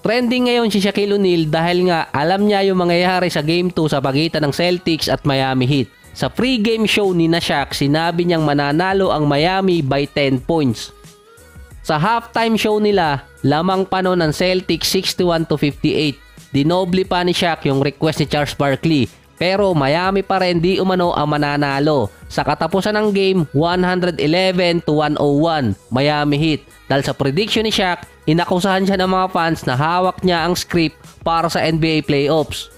Trending ngayon si Shaquille O'Neal dahil nga alam niya yung mangyayari sa Game 2 sa pagitan ng Celtics at Miami Heat. Sa pre-game show ni Shaq, sinabi niyang mananalo ang Miami by 10 points. Sa halftime show nila, lamang pa noon ng Celtics 61-58. Dinoble pa ni Shaq yung request ni Charles Barkley, pero Miami pa rin di umano ang mananalo. Sa katapusan ng game, 111-101 Miami Heat. Dahil sa prediction ni Shaq, inakusahan siya ng mga fans na hawak niya ang script para sa NBA playoffs.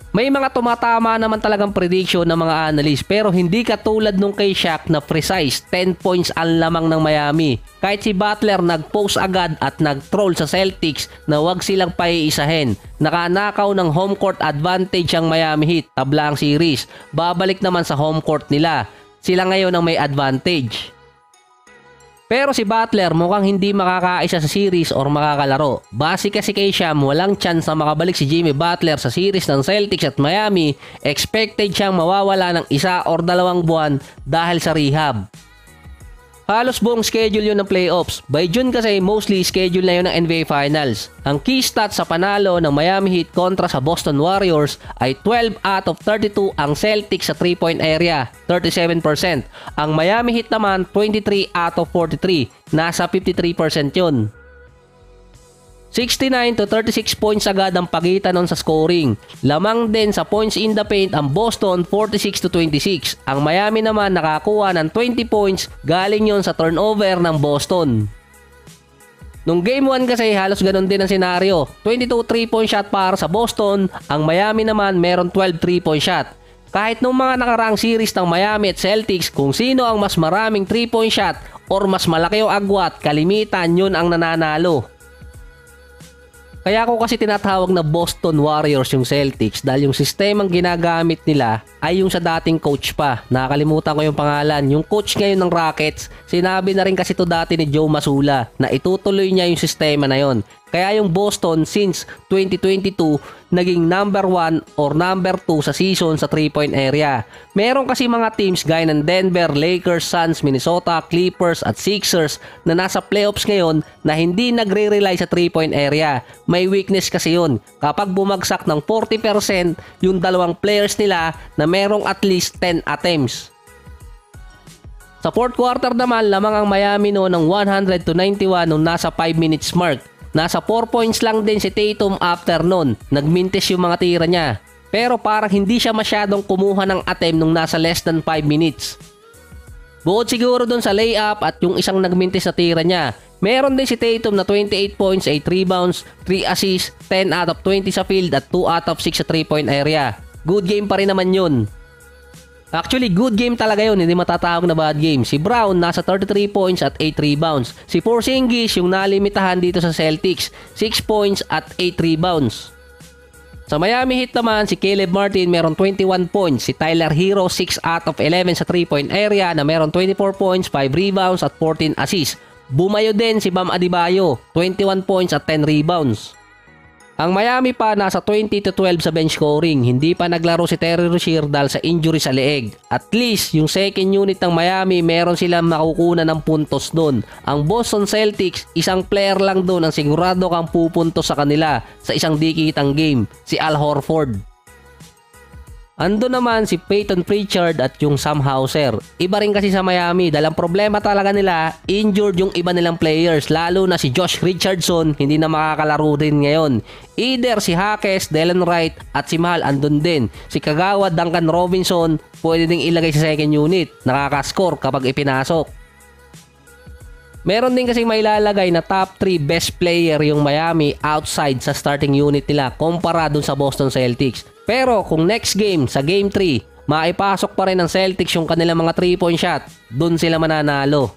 May mga tumatama naman talagang prediction ng mga analyst, pero hindi katulad nung kay Shaq na precise 10 points ang lamang ng Miami. Kahit si Butler nag-post agad at nag-troll sa Celtics na wag silang paiisahin. Nakanakaw ng home court advantage ang Miami Heat, tabla ang series. Babalik naman sa home court nila. Sila ngayon ang may advantage. Pero si Butler mukhang hindi makakaisa sa series or makakalaro. Base kasi kay Sham, walang chance na makabalik si Jimmy Butler sa series ng Celtics at Miami. Expected siyang mawawala ng 1 or 2 buwan dahil sa rehab. Halos buong schedule yun ng playoffs. By June kasi mostly schedule na yun ng NBA Finals. Ang key stats sa panalo ng Miami Heat kontra sa Boston Warriors ay 12 out of 32 ang Celtics sa 3-point area, 37%. Ang Miami Heat naman 23 out of 43, nasa 53% yun. 69-36 points agad ang pagitan nun sa scoring. Lamang din sa points in the paint ang Boston 46-26. Ang Miami naman nakakuha ng 20 points galing yon sa turnover ng Boston. Nung game 1 kasi halos ganun din ang senaryo. 22 3-point shot para sa Boston, ang Miami naman meron 12 3-point shot. Kahit nung mga nakaraang series ng Miami at Celtics, kung sino ang mas maraming 3-point shot or mas malaki yung agwat, kalimitan yun ang nananalo. Kaya ako kasi tinatawag na Boston Warriors yung Celtics dahil yung sistemang ginagamit nila ay yung sa dating coach pa. Nakakalimutan ko yung pangalan. Yung coach ngayon ng Rockets, sinabi na rin kasi to dati ni Joe Mazzulla na itutuloy niya yung sistema na yon. Kaya yung Boston since 2022 naging number 1 or number 2 sa season sa 3-point area. Meron kasi mga teams gaya ng Denver, Lakers, Suns, Minnesota, Clippers at Sixers na nasa playoffs ngayon na hindi nagre-rely sa 3-point area. May weakness kasi yun. Kapag bumagsak ng 40% yung dalawang players nila na merong at least 10 attempts. Sa fourth quarter naman, lamang ang Miami noon ng 100-91 nung nasa 5 minutes mark. Nasa 4 points lang din si Tatum after nun. Nagmintis yung mga tira niya. Pero parang hindi siya masyadong kumuha ng attempt nung nasa less than 5 minutes. Bukod siguro dun sa layup at yung isang nagmintis na tira niya, meron din si Tatum na 28 points, 8 rebounds, 3 assists, 10 out of 20 sa field at 2 out of 6 sa 3-point area. Good game pa rin naman yun. Actually, good game talaga yun, hindi matatawag na bad game. Si Brown nasa 33 points at 8 rebounds. Si Porzingis yung nalimitahan dito sa Celtics, 6 points at 8 rebounds. Sa Miami Heat naman, si Caleb Martin meron 21 points. Si Tyler Hero 6 out of 11 sa 3-point area na meron 24 points, 5 rebounds at 14 assists. Bumayo din si Bam Adebayo, 21 points at 10 rebounds. Ang Miami pa nasa 20-12 sa bench scoring. Hindi pa naglaro si Terry Rozier dahil sa injury sa leeg. At least yung second unit ng Miami meron silang makukunan ng puntos doon. Ang Boston Celtics, isang player lang doon ang sigurado kang pupuntos sa kanila sa isang dikitang game, si Al Horford. Ando naman si Peyton Pritchard at yung Sam Hauser. Iba rin kasi sa Miami dahil ang problema talaga nila, injured yung iba nilang players, lalo na si Josh Richardson, hindi na makakalaro din ngayon. Either si Hakes, Delon Wright at si Mahal andun din. Si Kagawa, Duncan Robinson, pwede ding ilagay sa second unit, nakakascore kapag ipinasok. Meron din kasi mailalagay na top 3 best player yung Miami outside sa starting unit nila kumpara dun sa Boston Celtics. Pero kung next game, sa game 3, maipasok pa rin ng Celtics yung kanilang mga 3-point shot, dun sila mananalo.